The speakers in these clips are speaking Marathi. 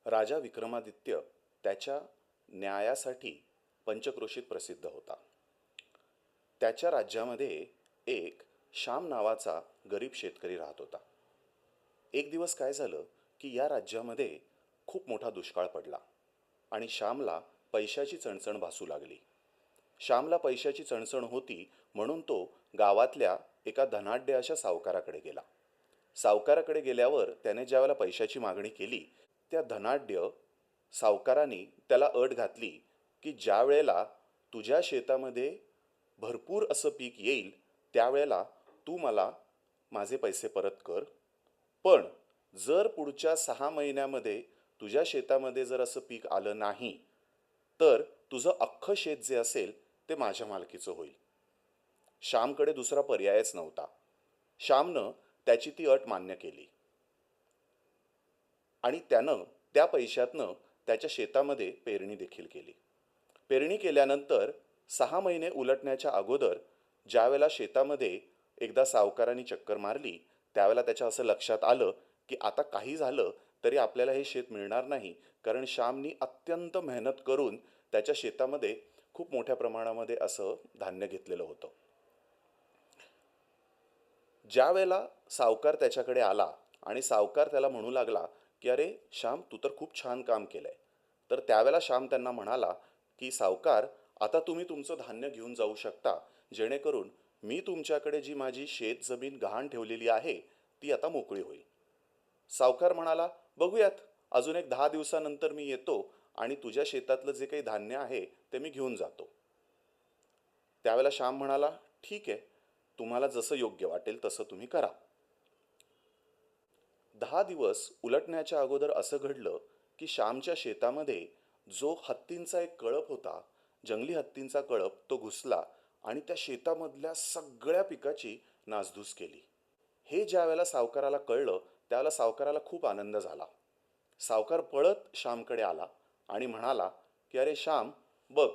राजा विक्रमादित्य त्याच्या न्यायासाठी पंचक्रोशीत प्रसिद्ध होता. त्याच्या राज्यामध्ये एक श्याम नावाचा गरीब शेतकरी राहत होता. एक दिवस काय झालं की या राज्यामध्ये खूप मोठा दुष्काळ पडला आणि श्यामला पैशाची चणचण भासू लागली. श्यामला पैशाची चणचण होती म्हणून तो गावातल्या एका धनाढ्य अशा सावकाराकडे गेला. सावकाराकडे गेल्यावर त्याने ज्यावेळेला पैशाची मागणी केली, त्या धनाढ्य सावकाराने त्याला अट घातली की ज्या वेळेला तुझ्या शेतामध्ये भरपूर असं पीक येईल त्यावेळेला तू मला माझे पैसे परत कर. पण जर पुढच्या 6 महिन्यामध्ये तुझ्या शेतामध्ये जर असं पीक आलं नाही तर तुझं अख्खं शेत जे असेल ते माझ्या मालकीचं होईल. श्यामकडे दुसरा पर्यायच नव्हता. श्यामनं त्याची ती अट मान्य केली आणि त्यानं त्या पैशातनं त्याच्या शेतामध्ये पेरणी देखील केली. पेरणी केल्यानंतर 6 महिने उलटण्याच्या अगोदर ज्यावेळेला शेतामध्ये एकदा सावकाराने चक्कर मारली त्यावेळेला त्याच्या असं लक्षात आलं की आता काही झालं तरी आपल्याला हे शेत मिळणार नाही, कारण श्यामनी अत्यंत मेहनत करून त्याच्या शेतामध्ये खूप मोठ्या प्रमाणामध्ये असं धान्य घेतलेलं होतं. ज्या वेळेला सावकार त्याच्याकडे आला आणि सावकार त्याला म्हणू लागला की अरे श्याम, तू तर खूप छान काम केलंय, तर त्यावेळेला श्याम त्यांना म्हणाला की सावकार, आता तुम्ही तुमचं धान्य घेऊन जाऊ शकता, जेणेकरून मी तुमच्याकडे जी माझी शेत जमीन गहाण ठेवलेली आहे ती आता मोकळी होईल. सावकार म्हणाला, बघूयात, अजून एक 10 दिवसानंतर मी येतो आणि तुझ्या शेतातलं जे काही धान्य आहे ते मी घेऊन जातो. त्यावेळेला श्याम म्हणाला, ठीक आहे, तुम्हाला जसं योग्य वाटेल तसं तुम्ही करा. 10 दिवस उलटण्याच्या अगोदर असं घडलं की श्यामच्या शेतामध्ये जो हत्तींचा एक कळप होता, जंगली हत्तींचा कळप, तो घुसला आणि त्या शेतामधल्या सगळ्या पिकाची नासधूस केली. हे ज्या वेळेला सावकाराला कळलं त्यावेळेला सावकाराला खूप आनंद झाला. सावकार पळत श्यामकडे आला आणि म्हणाला की अरे श्याम, बघ,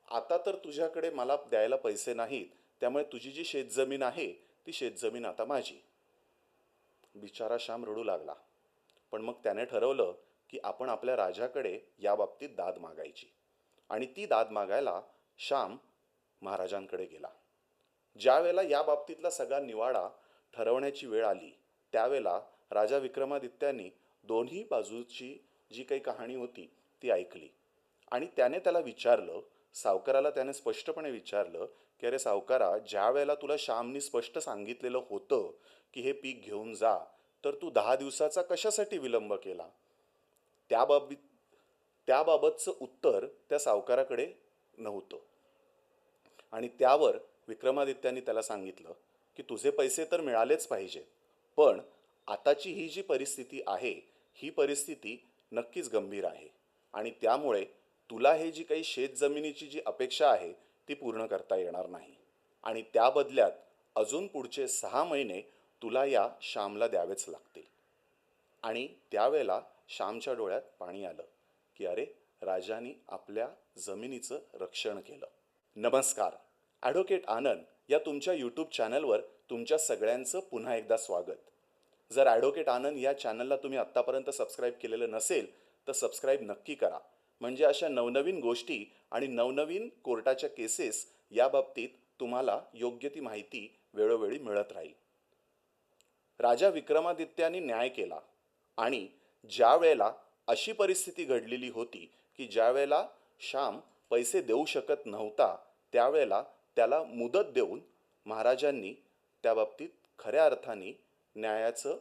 आता तर तुझ्याकडे मला द्यायला पैसे नाहीत, त्यामुळे तुझी जी शेतजमीन आहे ती शेतजमीन आता माझी. बिचारा श्याम रडू लागला. पण मग त्याने ठरवलं की आपण आपल्या राजाकडे या बाबतीत दाद मागायची आणि ती दाद मागायला श्याम महाराजांकडे गेला. ज्या वेळेला या बाबतीतला सगळा निवाडा ठरवण्याची वेळ आली त्यावेळेला राजा विक्रमादित्यांनी दोन्ही बाजूची जी काही कहाणी होती ती ऐकली आणि त्याला विचारलं, सावकाराला त्याने स्पष्टपणे विचारलं की अरे सावकारा, ज्या वेळेला तुला श्यामनी स्पष्ट सांगितलेलं होतं की हे पीक घेऊन जा, तर तू 10 दिवसाचा कशासाठी विलंब केला? त्याबाबतचं उत्तर त्या सावकाराकडे नव्हतं आणि त्यावर विक्रमादित्यांनी त्याला सांगितलं की तुझे पैसे तर मिळालेच पाहिजे, पण आताची ही जी परिस्थिती आहे ही परिस्थिती नक्कीच गंभीर आहे आणि त्यामुळे तुला हे जी काही शेतजमिनीची जी अपेक्षा आहे ती पूर्ण करता येणार नाही आणि त्या बदल्यात अजून पुढचे 6 महिने तुला या श्यामला द्यावेच लागतील. आणि त्यावेळेला श्यामच्या डोळ्यात पाणी आलं की अरे, राजाने आपल्या जमिनीचं रक्षण केलं. नमस्कार, ॲडव्होकेट आनंद या तुमच्या यूट्यूब चॅनलवर तुमच्या सगळ्यांचं पुन्हा एकदा स्वागत. जर ॲडव्होकेट आनंद या चॅनलला तुम्ही आत्तापर्यंत सबस्क्राईब केलेलं नसेल तर सबस्क्राईब नक्की करा, म्हणजे अशा नवनवीन गोष्टी आणि नवनवीन कोर्टाच्या केसेस या बाबतीत तुम्हाला योग्य ती माहिती वेळोवेळी मिळत राहील. राजा विक्रमादित्याने न्याय केला आणि ज्या वेळेला अशी परिस्थिती घडलेली होती की ज्या वेळेला श्याम पैसे देऊ शकत नव्हता त्यावेळेला त्याला मुदत देऊन महाराजांनी त्या बाबतीत खऱ्या अर्थाने न्यायाचं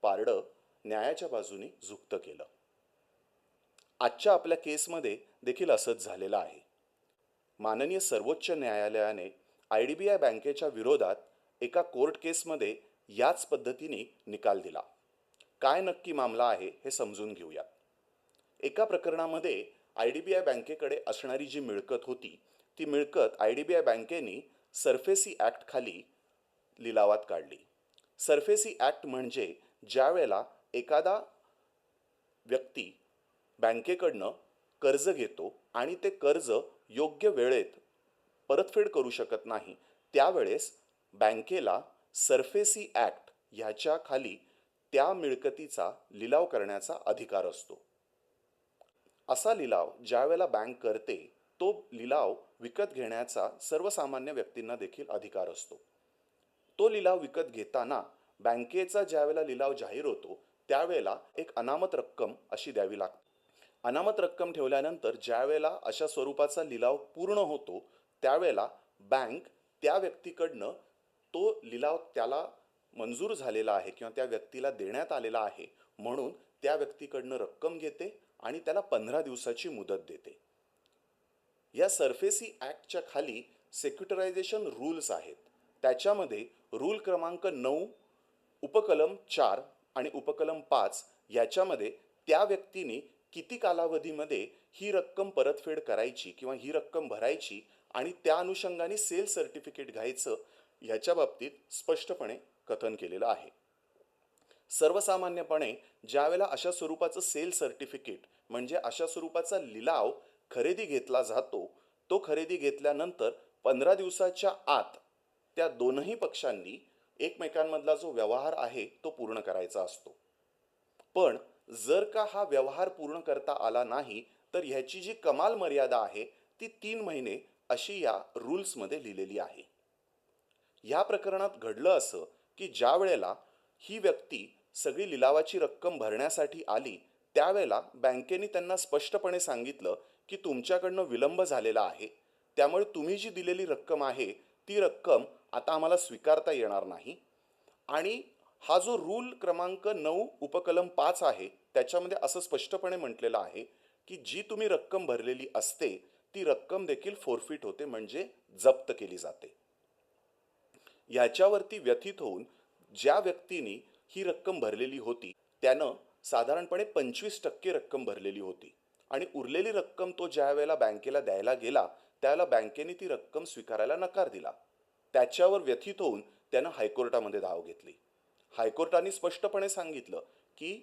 पारडं न्यायाच्या बाजूने झुकतं केलं. आजच्या आपल्या केसमध्ये देखील असंच झालेलं आहे. माननीय सर्वोच्च न्यायालयाने IDBI बँकेच्या विरोधात एका कोर्ट केसमध्ये याच पद्धतीने निकाल दिला. काय नक्की मामला आहे हे समजून घेऊया. एका प्रकरणामध्ये IDBI बँकेकडे असणारी जी मिळकत होती ती मिळकत IDBI बँकेने सरफेसी ॲक्ट खाली लिलावात काढली. सरफेसी ॲक्ट म्हणजे ज्या वेळेला एखादा व्यक्ती बँकेकडनं कर्ज घेतो आणि ते कर्ज योग्य वेळेत परतफेड करू शकत नाही त्यावेळेस बँकेला सरफेसी ॲक्ट ह्याच्या खाली त्या मिळकतीचा लिलाव करण्याचा अधिकार असतो. असा लिलाव ज्या वेळेला बँक करते तो लिलाव विकत घेण्याचा सर्वसामान्य व्यक्तींना देखील अधिकार असतो. तो लिलाव विकत घेताना बँकेचा ज्या वेळेला लिलाव जाहीर होतो त्यावेळेला एक अनामत रक्कम अशी द्यावी लागते. अनामत रक्कम ठेवल्यानंतर ज्या वेळेला अशा स्वरूपाचा लिलाव पूर्ण होतो त्यावेळेला बँक त्या व्यक्तीकडनं तो लिलाव त्याला मंजूर झालेला आहे किंवा त्या व्यक्तीला देण्यात आलेला आहे म्हणून त्या व्यक्तीकडनं रक्कम घेते आणि त्याला 15 दिवसाची मुदत देते. या सरफेसी ॲक्टच्या खाली सेक्युटरायझेशन रूल्स आहेत. त्याच्यामध्ये रूल क्रमांक 9 उपकलम 4 आणि उपकलम 5 याच्यामध्ये त्या व्यक्तीने किती कालावधीमध्ये ही रक्कम परतफेड करायची किंवा ही रक्कम भरायची आणि त्या अनुषंगाने सेल सर्टिफिकेट घ्यायचं याच्या बाबतीत स्पष्टपणे कथन केलेलं आहे. सर्वसामान्यपणे ज्या वेळेला अशा स्वरूपाचं सेल सर्टिफिकेट म्हणजे अशा स्वरूपाचा लिलाव खरेदी घेतला जातो तो खरेदी घेतल्यानंतर 15 दिवसाच्या आत त्या दोनही पक्षांनी एकमेकांमधला जो व्यवहार आहे तो पूर्ण करायचा असतो. पण जर का हा व्यवहार पूर्ण करता आला नाही तर ह्याची जी कमाल मर्यादा आहे ती 3 महिने अशी या रूल्समध्ये लिहिलेली आहे. या प्रकरणात घडलं असं की ज्या वेळेला ही व्यक्ती सगळी लिलावाची रक्कम भरण्यासाठी आली त्यावेळेला बँकेने त्यांना स्पष्टपणे सांगितलं की तुमच्याकडनं विलंब झालेला आहे त्यामुळे तुम्ही जी दिलेली रक्कम आहे ती रक्कम आता आम्हाला स्वीकारता येणार नाही. आणि हा जो रूल क्रमांक 9 उपकलम 5 आहे त्याच्यामध्ये असं स्पष्टपणे म्हटलेलं आहे की जी तुम्ही रक्कम भरलेली असते ती रक्कम देखील फोरफिट होते म्हणजे जप्त केली जाते. याच्यावरती व्यथित होऊन ज्या व्यक्तीने ही रक्कम भरलेली होती त्यानं साधारणपणे 25% रक्कम भरलेली होती आणि उरलेली रक्कम तो ज्या वेळेला बँकेला द्यायला गेला त्यावेळेला बँकेने ती रक्कम स्वीकारायला नकार दिला. त्याच्यावर व्यथित होऊन त्यानं हायकोर्टामध्ये धाव घेतली. हायकोर्टाने स्पष्टपणे सांगितलं की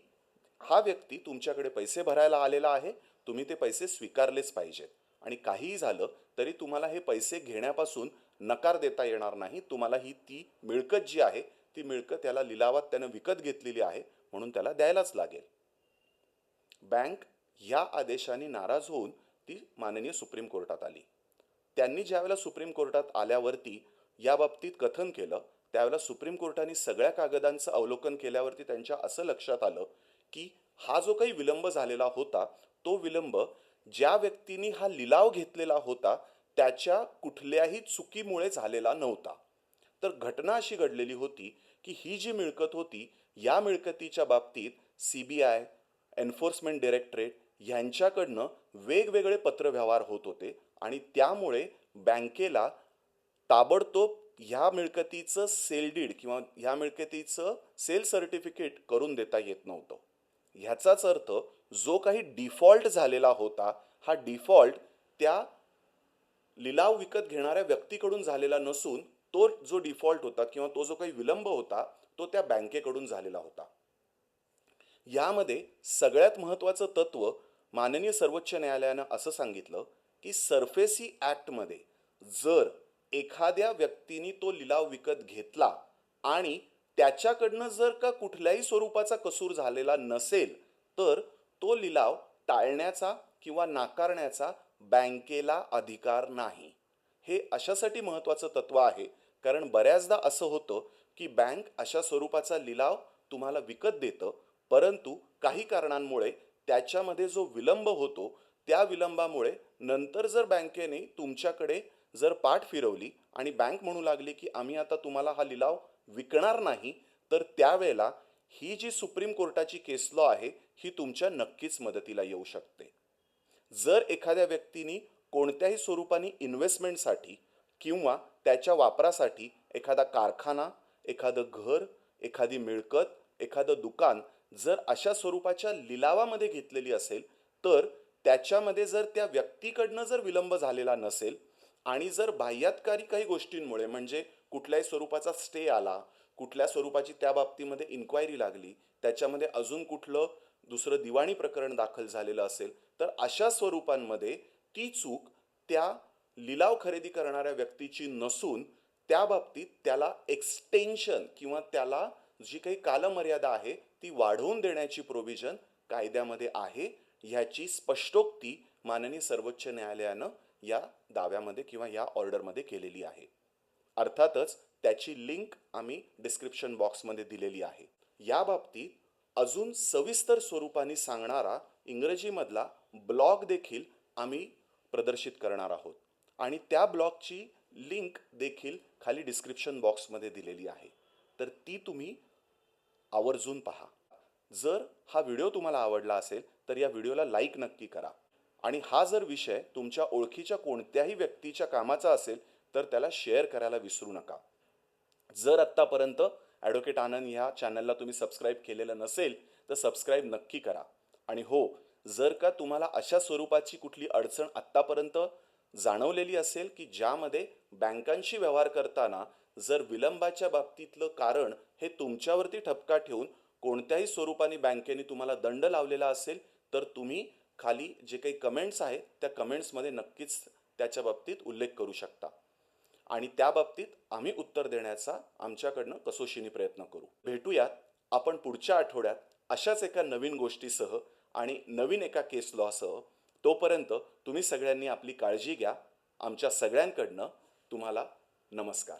हा व्यक्ती तुमच्याकडे पैसे भरायला आलेला आहे तुम्ही ते पैसे स्वीकारलेच पाहिजेत आणि काहीही झालं तरी तुम्हाला हे पैसे घेण्यापासून नकार देता येणार नाही. तुम्हाला ही ती मिळकत जी आहे ती मिळकत त्याला लिलावात त्यानं विकत घेतलेली आहे म्हणून त्याला द्यायलाच लागेल. बँक ह्या आदेशाने नाराज होऊन ती माननीय सुप्रीम कोर्टात आली. त्यांनी ज्यावेळेला सुप्रीम कोर्टात आल्यावरती या बाबतीत कथन केलं त्यावेळेला सुप्रीम कोर्टाने सगळ्या कागदांचं अवलोकन केल्यावरती त्यांच्या असं लक्षात आलं की हा जो काही विलंब झालेला होता तो विलंब ज्या व्यक्तीने हा लिलाव घेतलेला होता त्याच्या कुठल्याही चुकीमुळे झालेला नव्हता. तर घटना अशी घडलेली होती की ही जी मिळकत होती या मिळकतीच्या बाबतीत CBI एन्फोर्समेंट डायरेक्टरेट यांच्याकडनं वेगवेगळे पत्रव्यवहार होत होते आणि त्यामुळे बँकेला ताबडतोब ह्या मिळकतीचं सेल डीड किंवा ह्या मिळकतीचं सेल सर्टिफिकेट करून देता येत नव्हतं. ह्याचाच अर्थ जो काही डिफॉल्ट झालेला होता हा डिफॉल्ट त्या लिलाव विकत घेणाऱ्या व्यक्तीकडून झालेला नसून तो जो डिफॉल्ट होता किंवा तो जो काही विलंब होता तो त्या बँकेकडून झालेला होता. यामध्ये सगळ्यात महत्त्वाचं तत्व माननीय सर्वोच्च न्यायालयानं असं सांगितलं की सरफेसी ॲक्टमध्ये जर एखाद्या व्यक्तीने तो लिलाव विकत घेतला आणि त्याच्याकडनं जर का कुठल्याही स्वरूपाचा कसूर झालेला नसेल तर तो लिलाव टाळण्याचा किंवा नाकारण्याचा बँकेला अधिकार नाही. हे अशासाठी महत्त्वाचं तत्व आहे कारण बऱ्याचदा असं होतं की बँक अशा स्वरूपाचा लिलाव तुम्हाला विकत देतं परंतु काही कारणांमुळे त्याच्यामध्ये जो विलंब होतो त्या विलंबामुळे नंतर जर बँकेने तुमच्याकडे जर पाठ फिरवली आणि बँक म्हणू लागली की आम्ही आता तुम्हाला हा लिलाव विकणार नाही तर त्यावेळेला ही जी सुप्रीम कोर्टाची केस लॉ आहे ही तुमच्या नक्कीच मदतीला येऊ शकते. जर एखाद्या व्यक्तीने कोणत्याही स्वरूपाने इन्व्हेस्टमेंटसाठी किंवा त्याच्या वापरासाठी एखादा कारखाना एखादं घर एखादी मिळकत एखादं दुकान जर अशा स्वरूपाच्या लिलावामध्ये घेतलेली असेल तर त्याच्यामध्ये जर त्या व्यक्तीकडनं जर विलंब झालेला नसेल आणि जर बाह्यातकारी काही गोष्टींमुळे म्हणजे कुठल्याही स्वरूपाचा स्टे आला कुठल्या स्वरूपाची त्या बाबतीमध्ये इन्क्वायरी लागली त्याच्यामध्ये अजून कुठलं दुसरं दिवाणी प्रकरण दाखल झालेलं असेल तर अशा स्वरूपांमध्ये ती चूक त्या लिलाव खरेदी करणाऱ्या व्यक्तीची नसून त्या बाबतीत त्याला एक्सटेन्शन किंवा त्याला जी काही कालमर्यादा आहे ती वाढवून देण्याची प्रोव्हिजन कायद्यामध्ये आहे. ह्याची स्पष्टोक्ती माननीय सर्वोच्च न्यायालयानं या दाव्यामध्ये किंवा या ऑर्डरमध्ये केलेली आहे. अर्थातच त्याची लिंक आम्ही डिस्क्रिप्शन बॉक्समध्ये दिलेली आहे. या बाबतीत अजून सविस्तर स्वरूपाने सांगणारा इंग्रजीमधला ब्लॉग देखील आम्ही प्रदर्शित करणार आहोत आणि त्या ब्लॉगची लिंक देखील खाली डिस्क्रिप्शन बॉक्समध्ये दिलेली आहे. तर ती तुम्ही आवर्जून पहा. जर हा व्हिडिओ तुम्हाला आवडला असेल तर या व्हिडिओला लाईक नक्की करा आणि हा जर विषय तुमच्या ओळखीच्या कोणत्याही व्यक्तीच्या कामाचा असेल तर त्याला शेअर करायला विसरू नका. जर आत्तापर्यंत ॲडव्होकेट आनंद ह्या चॅनलला तुम्ही सबस्क्राईब केलेलं नसेल तर सबस्क्राईब नक्की करा. आणि हो, जर का तुम्हाला अशा स्वरूपाची कुठली अडचण आत्तापर्यंत जाणवलेली असेल की ज्यामध्ये बँकांशी व्यवहार करताना जर विलंबाच्या बाबतीतलं कारण हे तुमच्यावरती ठपका ठेवून कोणत्याही स्वरूपाने बँकेने तुम्हाला दंड लावलेला असेल तर तुम्ही खाली जे काही कमेंट्स आहेत त्या कमेंट्समध्ये नक्कीच त्याच्या बाबतीत उल्लेख करू शकता आणि त्या बाबतीत आम्ही उत्तर देण्याचा आमच्याकडनं कसोशीने प्रयत्न करू. भेटूयात आपण पुढच्या आठवड्यात अशाच एका नवीन गोष्टीसह आणि नवीन एका केस लॉसह. तोपर्यंत तुम्ही सगळ्यांनी आपली काळजी घ्या. आमच्या सगळ्यांकडनं तुम्हाला नमस्कार.